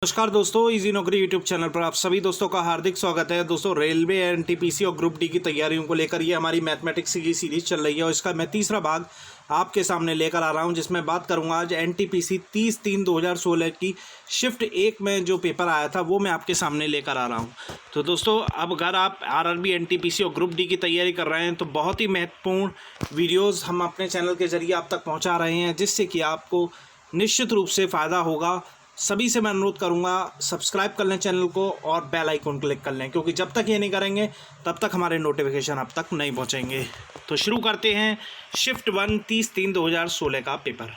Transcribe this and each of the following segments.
नमस्कार दोस्तों, इजी नौकरी यूट्यूब चैनल पर आप सभी दोस्तों का हार्दिक स्वागत है। दोस्तों, रेलवे एनटीपीसी और ग्रुप डी की तैयारियों को लेकर ये हमारी मैथमेटिक्स की सीरीज चल रही है और इसका मैं तीसरा भाग आपके सामने लेकर आ रहा हूं, जिसमें बात करूंगा आज एनटीपीसी 30/3/2016 की शिफ्ट 1 में जो पेपर आया था वो मैं आपके सामने लेकर आ रहा हूं। तो दोस्तों, अब अगर आप आरआरबी, एनटीपीसी और ग्रुप डी की तैयारी कर रहे हैं तो बहुत ही महत्वपूर्ण वीडियोज़ हम अपने चैनल के जरिए आप तक पहुँचा रहे हैं, जिससे कि आपको निश्चित रूप से फ़ायदा होगा। सभी से मैं अनुरोध करूंगा, सब्सक्राइब कर लें चैनल को और बेल आइकन क्लिक कर लें, क्योंकि जब तक ये नहीं करेंगे तब तक हमारे नोटिफिकेशन आप तक नहीं पहुंचेंगे। तो शुरू करते हैं शिफ्ट 1 30/3/2016 का पेपर।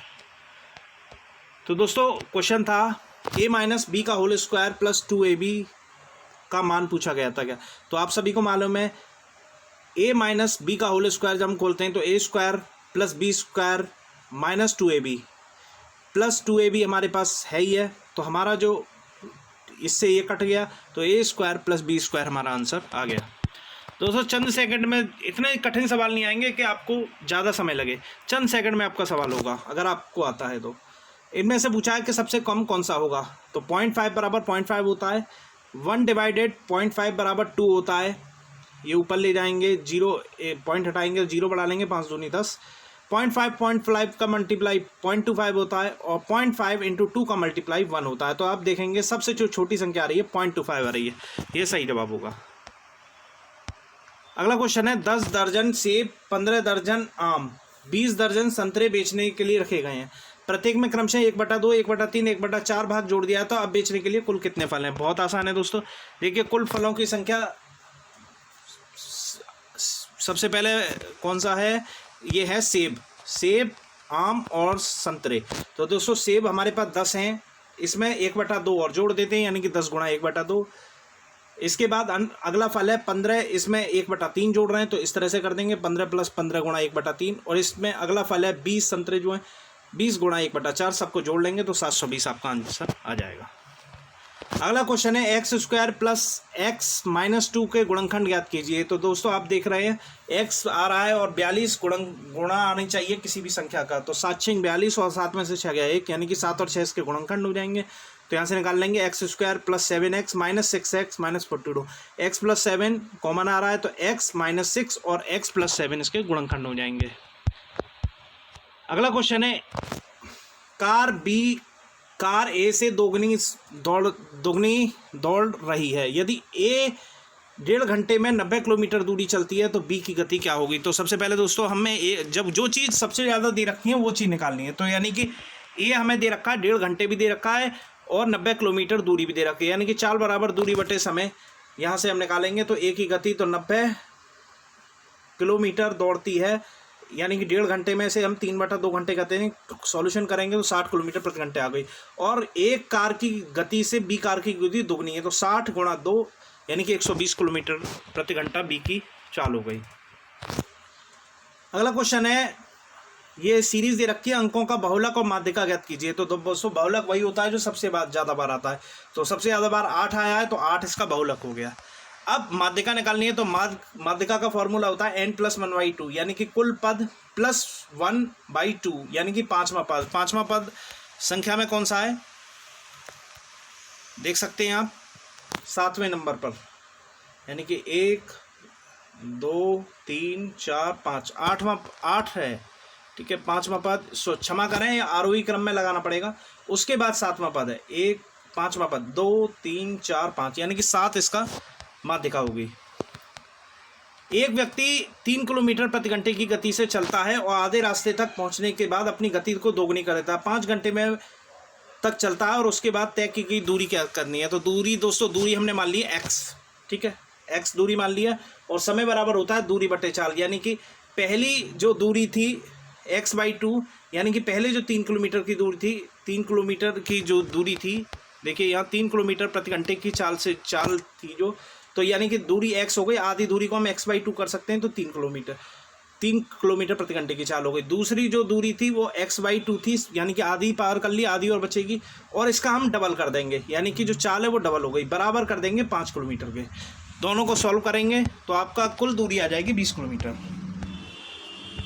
तो दोस्तों, क्वेश्चन था a - b का होल स्क्वायर प्लस 2ab का मान पूछा गया था क्या। तो आप सभी को मालूम है a - b का होल स्क्वायर जब हम खोलते हैं तो a square plus b square minus 2ab plus 2ab हमारे पास है ही है, तो हमारा जो इससे ये कट गया तो a square plus b square हमारा आंसर आ गया। दोस्तों, चंद सेकंड में, इतने कठिन सवाल नहीं आएंगे कि आपको ज़्यादा समय लगे, चंद सेकंड में आपका सवाल होगा अगर आपको आता है तो। इनमें से पूछा है कि सबसे कम कौन सा होगा, तो 0.5 बराबर 0.5 होता है, 1 डिवाइडेड 0.5 बराबर 2 होता है। ये ऊपर ले जाएंगे, जीरो पॉइंट हटाएंगे, जीरो बढ़ा लेंगे, 5 दूनी 10। 0.5 का मल्टीप्लाई 0.25 होता है और 0.5 इंटू 2 का मल्टीप्लाई 1 होता है। तो आप देखेंगे सबसे जो छोटी संख्या आ रही है 0.25 आ रही है, ये सही जवाब होगा। अगला क्वेश्चन है 10 दर्जन सेब, 15 दर्जन आम, 20 दर्जन संतरे बेचने के लिए रखे गए हैं। प्रत्येक में क्रमशः 1/2, 1/3, 1/4 भाग जोड़ दिया तो अब बेचने के लिए कुल कितने फल हैं। बहुत आसान है दोस्तों, देखिए कुल फलों की संख्या सबसे पहले कौन सा है, ये है सेब, आम और संतरे। तो दोस्तों, सेब हमारे पास 10 हैं, इसमें 1/2 और जोड़ देते हैं, यानी कि 10 गुणा 1/2। इसके बाद अगला फल है 15, इसमें 1/3 जोड़ रहे हैं, तो इस तरह से कर देंगे 15 + 15 गुणा 1/3। और इसमें अगला फल है 20 संतरे जो हैं, 20 गुणा 1/4, सबको जोड़ लेंगे तो 720 आपका आंसर आ जाएगा। अगला क्वेश्चन है x स्क्वायर प्लस x - 2 के गुणनखंड ज्ञात कीजिए। तो दोस्तों, आप देख रहे हैं x आ रहा है और 42 गुणा आनी चाहिए किसी भी संख्या का, तो 7 × 6 = 42 और 7 में से 6 गया 1, यानी कि 7 और 6 इसके गुणनखंड हो जाएंगे। तो यहाँ से निकाल लेंगे x square plus 7x - 6x - 42। x + 7 common आ रहा है तो x - 6 और x + 7 इसके गुणनखंड हो जाएंगे। अगला क्वेश्चन है कार ए से दोगुनी दौड़ रही है। यदि ए 1.5 घंटे में 90 किलोमीटर दूरी चलती है तो बी की गति क्या होगी। तो सबसे पहले दोस्तों, हमें जब जो चीज़ सबसे ज़्यादा दे रखी है वो चीज़ निकालनी है। तो यानी कि ए हमें दे रखा है, 1.5 घंटे भी दे रखा है और 90 किलोमीटर दूरी भी दे रखी है, यानी कि 4 बराबर दूरी बटे समय। यहाँ से हम निकालेंगे तो ए की गति तो 90 किलोमीटर दौड़ती है, यानी कि 1.5 घंटे में से हम 3/2 घंटे कहते हैं, सॉल्यूशन करेंगे तो 60 किलोमीटर प्रति घंटे आ गई। और एक कार की गति से बी कार की गति दुगनी है, तो 60 गुणा 2 यानी कि 120 किलोमीटर प्रति घंटा बी की चाल हो गई। अगला क्वेश्चन है, ये सीरीज दे रखी है, अंकों का बहुलक और माध्यिका ज्ञात कीजिए। तो दोस्तों, बहुलक वही होता है जो सबसे ज़्यादा बार आता है, तो सबसे ज़्यादा बार 8 आया है तो 8 इसका बहुलक हो गया। अब माध्यिका निकालनी है, तो माध्यिका का फॉर्मूला होता है n + 1/2, यानी कि कुल पद प्लस 1/2, यानी कि 5वां पद। 5वां पद संख्या में कौन सा है, देख सकते हैं आप 7वें नंबर पर, यानी कि 1 2 3 4 5, 8 है, ठीक है। 5वां पद, क्षमा करें, या आरोही क्रम में लगाना पड़ेगा। उसके बाद 7वां पद है 1, 5वां पद 2 3 4 5, यानी कि 7 इसका माध्यिका होगी। एक व्यक्ति 3 किलोमीटर प्रति घंटे की गति से चलता है और आधे रास्ते तक पहुंचने के बाद अपनी गति को दोगुनी कर देता है। 5 घंटे में तक चलता है और उसके बाद तय की गई दूरी क्या करनी है। तो दूरी दोस्तों, दूरी हमने मान ली x, ठीक है, x दूरी मान लिया और समय बराबर होता है दूरी बटे चाल, यानी कि पहली जो दूरी थी x/2, यानी कि पहले जो 3 किलोमीटर की दूरी थी, 3 किलोमीटर की जो दूरी थी, देखिए यहाँ 3 किलोमीटर प्रति घंटे की चाल थी जो, तो यानी कि दूरी x हो गई, आधी दूरी को हम x/2 कर सकते हैं, तो 3 किलोमीटर प्रति घंटे की चाल हो गई। दूसरी जो दूरी थी वो x/2 थी, यानी कि आधी पार कर ली, आधी और बचेगी, और इसका हम डबल कर देंगे, यानी कि जो चाल है वो डबल हो गई, बराबर कर देंगे 5 किलोमीटर के। दोनों को सॉल्व करेंगे तो आपका कुल दूरी आ जाएगी 20 किलोमीटर।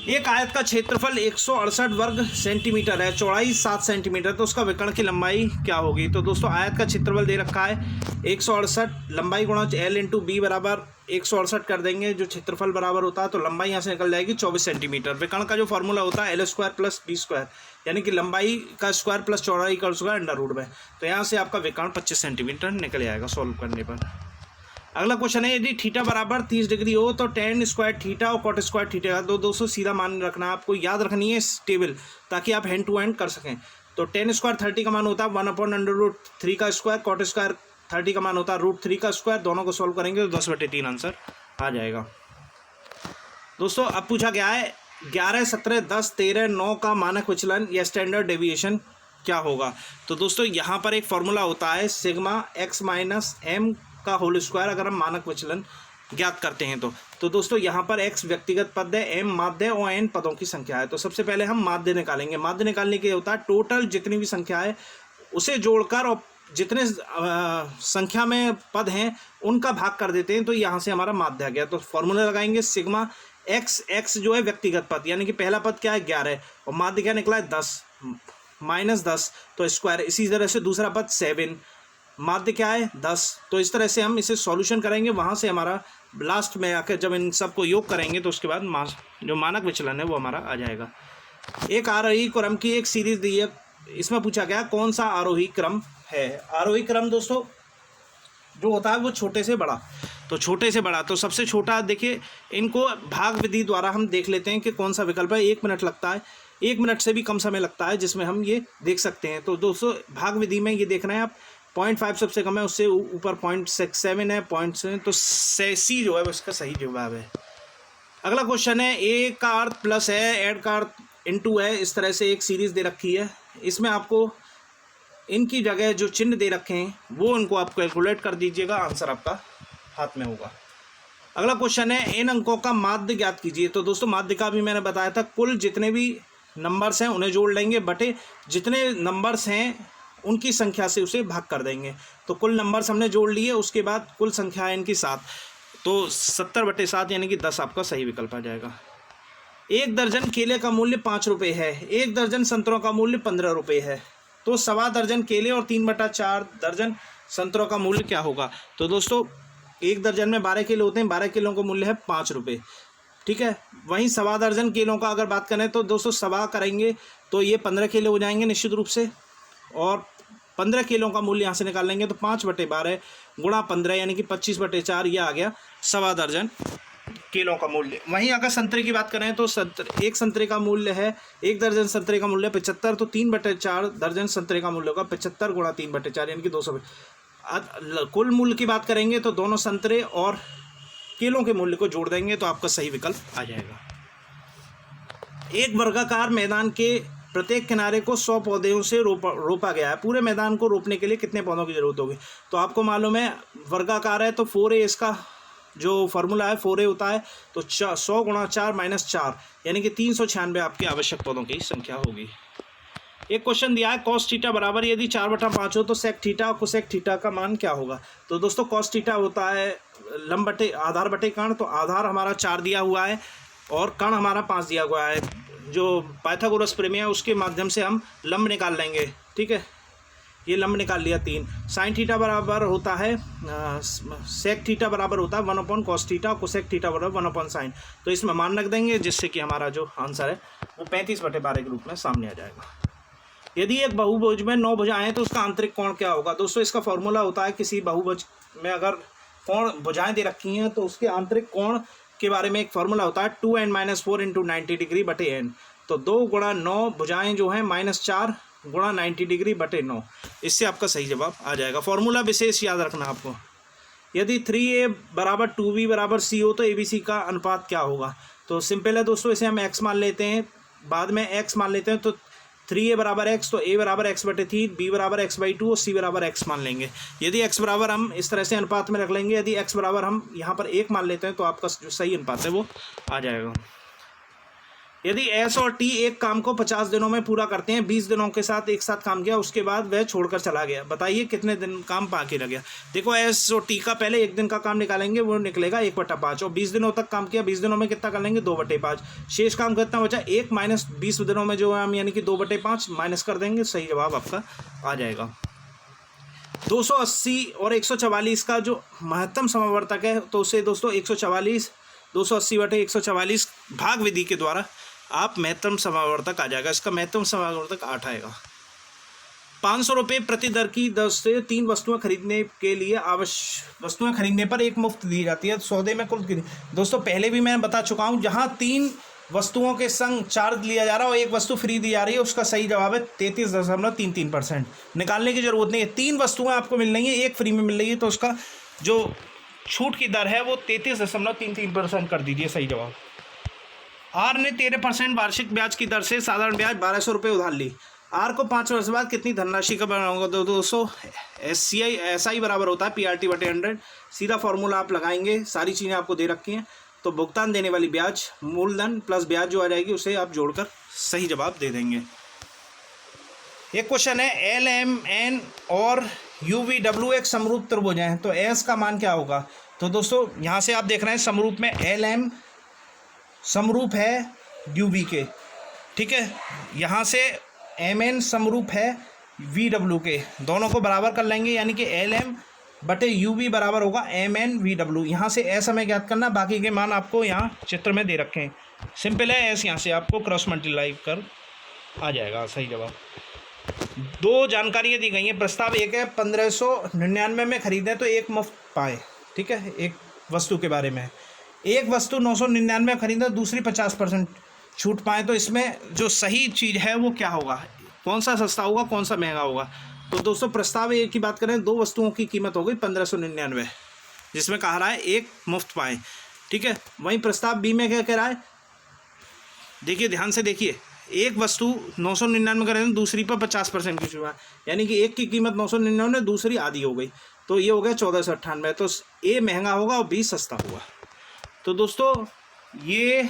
एक आयत का क्षेत्रफल 168 वर्ग सेंटीमीटर है, चौड़ाई 7 सेंटीमीटर, तो उसका विकर्ण की लंबाई क्या होगी। तो दोस्तों आयत का क्षेत्रफल दे रखा है 168, लंबाई गुणा एल इंटू बी बराबर 168 कर देंगे, जो क्षेत्रफल बराबर होता है, तो लंबाई यहाँ से निकल जाएगी 24 सेंटीमीटर। विकर्ण का जो फॉर्मूला होता है L² प्लस B², यानी कि लंबाई का स्क्वायर प्लस चौड़ाई का स्क्वायर अंडर रूट में। तो यहाँ से आपका विकर्ण 25 सेंटीमीटर निकल जाएगा सॉल्व करने पर। अगला क्वेश्चन है, यदि थीटा बराबर 30 डिग्री हो तो tan स्क्वायर थीटा और cot स्क्वायर थीटा का। तो दोस्तों सीधा मान रखना, आपको याद रखनी है इस टेबल, ताकि आप हैंड टू हैंड कर सकें। तो tan स्क्वायर 30 का मान होता है 1/√3 का स्क्वायर, cot स्क्वायर 30 का मान होता है √3 का स्क्वायर। दोनों को सॉल्व करेंगे तो 10/3 आंसर आ जाएगा। दोस्तों अब पूछा गया है 11, 17, 10, 13, 9 का मानक विचलन या स्टैंडर्ड डेविएशन क्या होगा। तो दोस्तों यहाँ पर एक फॉर्मूला होता है सिग्मा x माइनस m का होल स्क्वायर, अगर हम मानक विचलन ज्ञात करते हैं तो दोस्तों यहाँ पर x व्यक्तिगत पद है, m माध्य और n पदों की संख्या है। तो सबसे पहले हम माध्य निकालेंगे। माध्य निकालने के लिए होता है टोटल जितनी भी संख्या है उसे जोड़कर और जितने संख्या में पद हैं उनका भाग कर देते हैं, तो यहाँ से हमारा माध्य आ गया। तो फॉर्मूला लगाएंगे सिग्मा x जो है व्यक्तिगत पद, यानी कि पहला पद क्या है 11 और माध्य क्या निकला है 10 माइनस 10 तो स्क्वायर। इसी तरह से दूसरा पद 7, माध्य क्या है 10। तो इस तरह से हम इसे सॉल्यूशन करेंगे, वहाँ से हमारा लास्ट में आकर जब इन सबको योग करेंगे तो उसके बाद जो मानक विचलन है वो हमारा आ जाएगा। एक आरोही क्रम की एक सीरीज दी है, इसमें पूछा गया कौन सा आरोही क्रम है। आरोही क्रम दोस्तों जो होता है वो छोटे से बड़ा, तो छोटे से बड़ा, तो सबसे छोटा देखिए, इनको भाग विधि द्वारा हम देख लेते हैं कि कौन सा विकल्प है। 1 मिनट लगता है, 1 मिनट से भी कम समय लगता है जिसमें हम ये देख सकते हैं। तो दोस्तों भाग विधि में ये देखना है आप, 0.5 सबसे कम है, उससे ऊपर 0.67 है, 0.7, तो सी जो है वो इसका सही जवाब है। अगला क्वेश्चन है ए का अर्थ प्लस है, ऐड का अर्थ इनटू है, इस तरह से एक सीरीज दे रखी है। इसमें आपको इनकी जगह जो चिन्ह दे रखे हैं वो उनको आप कैलकुलेट कर दीजिएगा, आंसर आपका हाथ में होगा। अगला क्वेश्चन है इन अंकों का माध्य ज्ञात कीजिए। तो दोस्तों माध्य का भी मैंने बताया था, कुल जितने भी नंबर्स हैं उन्हें जोड़ लेंगे बटे जितने नंबर्स हैं उनकी संख्या से उसे भाग कर देंगे। तो कुल नंबर्स हमने जोड़ लिए, उसके बाद कुल संख्या है इनकी 7, तो 70/7 यानी कि 10 आपका सही विकल्प आ जाएगा। 1 दर्जन केले का मूल्य 5 रुपये है, 1 दर्जन संतरों का मूल्य 15 रुपये है, तो 1.25 दर्जन केले और 3/4 दर्जन संतरों का मूल्य क्या होगा। तो दोस्तों 1 दर्जन में 12 किलो होते हैं, 12 किलो का मूल्य है 5 रुपये, ठीक है। वहीं 1.25 दर्जन केलों का अगर बात करें तो दोस्तों 1.25 करेंगे तो ये 15 किलो हो जाएंगे निश्चित रूप से, और 15 किलो का मूल्य यहाँ से निकाल लेंगे तो 5/12 गुणा 15 यानी कि 25/4 ये आ गया 1.25 दर्जन किलो का मूल्य। वहीं अगर संतरे की बात करें तो एक संतरे का मूल्य है, 1 दर्जन संतरे का मूल्य 75, तो 3/4 दर्जन संतरे का मूल्य होगा 75 गुणा 3/4 यानी कि 200। कुल मूल्य की बात करेंगे तो दोनों संतरे और केलों के मूल्य को जोड़ देंगे तो आपका सही विकल्प आ जाएगा। एक वर्गाकार मैदान के प्रत्येक किनारे को 100 पौधों से रोपा गया है, पूरे मैदान को रोपने के लिए कितने पौधों की जरूरत होगी। तो आपको मालूम है वर्गाकार है तो 4a, इसका जो फार्मूला है 4a होता है, तो 100 गुणा 4 माइनस 4 यानी कि 396 आपके आवश्यक पौधों की संख्या होगी। एक क्वेश्चन दिया है cos थीटा बराबर यदि 4/5 हो तो sec थीटा और कोसेक थीटा का मान क्या होगा। तो दोस्तों cos थीटा होता है लंब बटे आधार बटे कर्ण, तो आधार हमारा 4 दिया हुआ है और कर्ण हमारा 5 दिया हुआ है। जो पाइथागोरस प्रमेय है उसके माध्यम से हम लंब निकाल लेंगे, ठीक है, ये लंब निकाल लिया 3। sin थीटा बराबर होता है sec थीटा बराबर होता है 1/cos थीटा, कोसेक थीटा बराबर 1/sin। तो इसमें मान रख देंगे जिससे कि हमारा जो आंसर है वो 35/12 के रूप में सामने आ जाएगा। यदि एक बहुभुज में 9 भुजाएं हैं तो उसका आंतरिक कोण क्या होगा। दोस्तों इसका फॉर्मूला होता है, किसी बहुभुज में अगर कोण भुजाएं दे रखी हैं तो उसके आंतरिक कोण के बारे में एक फार्मूला होता है 2n - 4 × 90 डिग्री बटे n। तो 2 गुणा 9 भुजाएं जो हैं -4 गुणा 90 डिग्री बटे 9, इससे आपका सही जवाब आ जाएगा। फॉर्मूला विशेष याद रखना आपको। यदि 3a बराबर 2b बराबर c हो तो abc का अनुपात क्या होगा। तो सिंपल है दोस्तों, इसे हम x मान लेते हैं, बाद में x मान लेते हैं, तो 3a बराबर x, तो a बराबर x/3, b बराबर x/2 और c बराबर x मान लेंगे। यदि x बराबर हम इस तरह से अनुपात में रख लेंगे, यदि x बराबर हम यहाँ पर 1 मान लेते हैं तो आपका जो सही अनुपात है वो आ जाएगा। यदि एस और टी एक काम को 50 दिनों में पूरा करते हैं, 20 दिनों के साथ एक साथ काम किया, उसके बाद वह छोड़कर चला गया, बताइए कितने दिन काम बाकी रह गया। देखो एस और टी का पहले एक दिन का काम निकालेंगे, वो निकलेगा 1/5, और 20 दिनों तक काम किया, 20 दिनों में कितना कर लेंगे 2/5, शेष काम कितना बचा 1 माइनस 20 दिनों में जो है हम यानी कि 2/5 माइनस कर देंगे, सही जवाब आपका आ जाएगा। 280 और 144 का जो महत्तम समावर्तक है, तो उसे दोस्तों 144 280/144 भाग विधि के द्वारा आप महत्तम समावर्तक आ जाएगा। इसका महत्तम समावर्तक 8 आएगा। 500 रुपये प्रति दर की दर से 3 वस्तुएं खरीदने के लिए वस्तुएं खरीदने पर एक मुफ्त दी जाती है। सौदे में कुल दोस्तों पहले भी मैं बता चुका हूं, जहां 3 वस्तुओं के संग चार्ज लिया जा रहा है और एक वस्तु फ्री दी जा रही है, उसका सही जवाब है 33.33%। निकालने की जरूरत नहीं है, 3 वस्तुएं आपको मिल रही हैं, एक फ्री में मिल रही है, तो उसका जो छूट की दर है वो 33.33% कर दीजिए, सही जवाब। आर ने 13% वार्षिक ब्याज की दर से साधारण ब्याज 1200 रुपये उधार ली। आर को 5 वर्ष बाद कितनी धनराशि का बनाना होगा? तो दोस्तों SI बराबर होता है PRT/100। सीधा फॉर्मूला आप लगाएंगे, सारी चीज़ें आपको दे रखी हैं, तो भुगतान देने वाली ब्याज मूलधन प्लस ब्याज जो आ जाएगी उसे आप जोड़कर सही जवाब दे देंगे। एक क्वेश्चन है LMN और UVW एक समरूप त्रिभुज हैं, तो S का मान क्या होगा? तो दोस्तों यहाँ से आप देख रहे हैं समरूप में LM समरूप है UV के, ठीक है। यहाँ से MN समरूप है VW के, दोनों को बराबर कर लेंगे, यानी कि LM/UV बराबर होगा MN/VW। यहाँ से S हमें ज्ञात करना, बाकी के मान आपको यहाँ चित्र में दे रखे हैं, सिंपल है। S यहाँ से आपको क्रॉस मल्टीप्लाई कर आ जाएगा, सही जवाब। 2 जानकारियाँ दी गई हैं। प्रस्ताव 1 है 1599 में खरीदें तो एक मुफ्त पाए, ठीक है, एक वस्तु के बारे में। एक वस्तु 999 में खरीदें, दूसरी 50% छूट पाएँ, तो इसमें जो सही चीज़ है वो क्या होगा? कौन सा सस्ता होगा, कौन सा महंगा होगा? तो दोस्तों प्रस्ताव 1 की बात करें, 2 वस्तुओं की कीमत हो गई 1599, जिसमें कहा रहा है एक मुफ्त पाएँ, ठीक है। वहीं प्रस्ताव बी में क्या कह रहा है, देखिए ध्यान से देखिए, एक वस्तु 999 करें, दूसरी पर 50% की छूट, यानी कि एक की कीमत 999, दूसरी आधी हो गई, तो ये हो गया 1498। तो ए महंगा होगा और बी सस्ता होगा। तो दोस्तों ये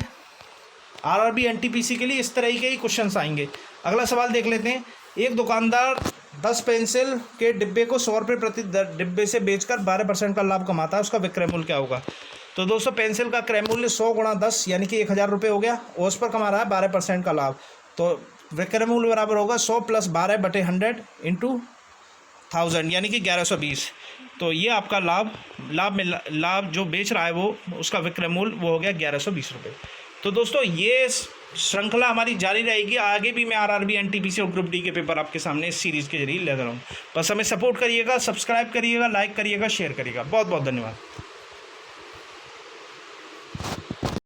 RRB NTPC के लिए इस तरह के ही क्वेश्चंस आएंगे। अगला सवाल देख लेते हैं। एक दुकानदार 10 पेंसिल के डिब्बे को 100 रुपये प्रति डिब्बे से बेचकर 12% का लाभ कमाता है, उसका विक्रय मूल्य क्या होगा? तो दोस्तों पेंसिल का क्रय मूल्य 100 × 10 यानी कि 1000 रुपये हो गया, और उस पर कमा रहा है 12% का लाभ, तो विक्रय मूल्य बराबर होगा 100 + 12/100 × 1000 यानी कि 1120। तो ये आपका लाभ जो बेच रहा है वो उसका विक्रय मूल्य वो हो गया 1120 रुपये। तो दोस्तों ये श्रृंखला हमारी जारी रहेगी, आगे भी मैं RRB NTPC और ग्रुप डी के पेपर आपके सामने इस सीरीज़ के जरिए ले रहा हूँ। बस हमें सपोर्ट करिएगा, सब्सक्राइब करिएगा, लाइक करिएगा, शेयर करिएगा। बहुत बहुत धन्यवाद।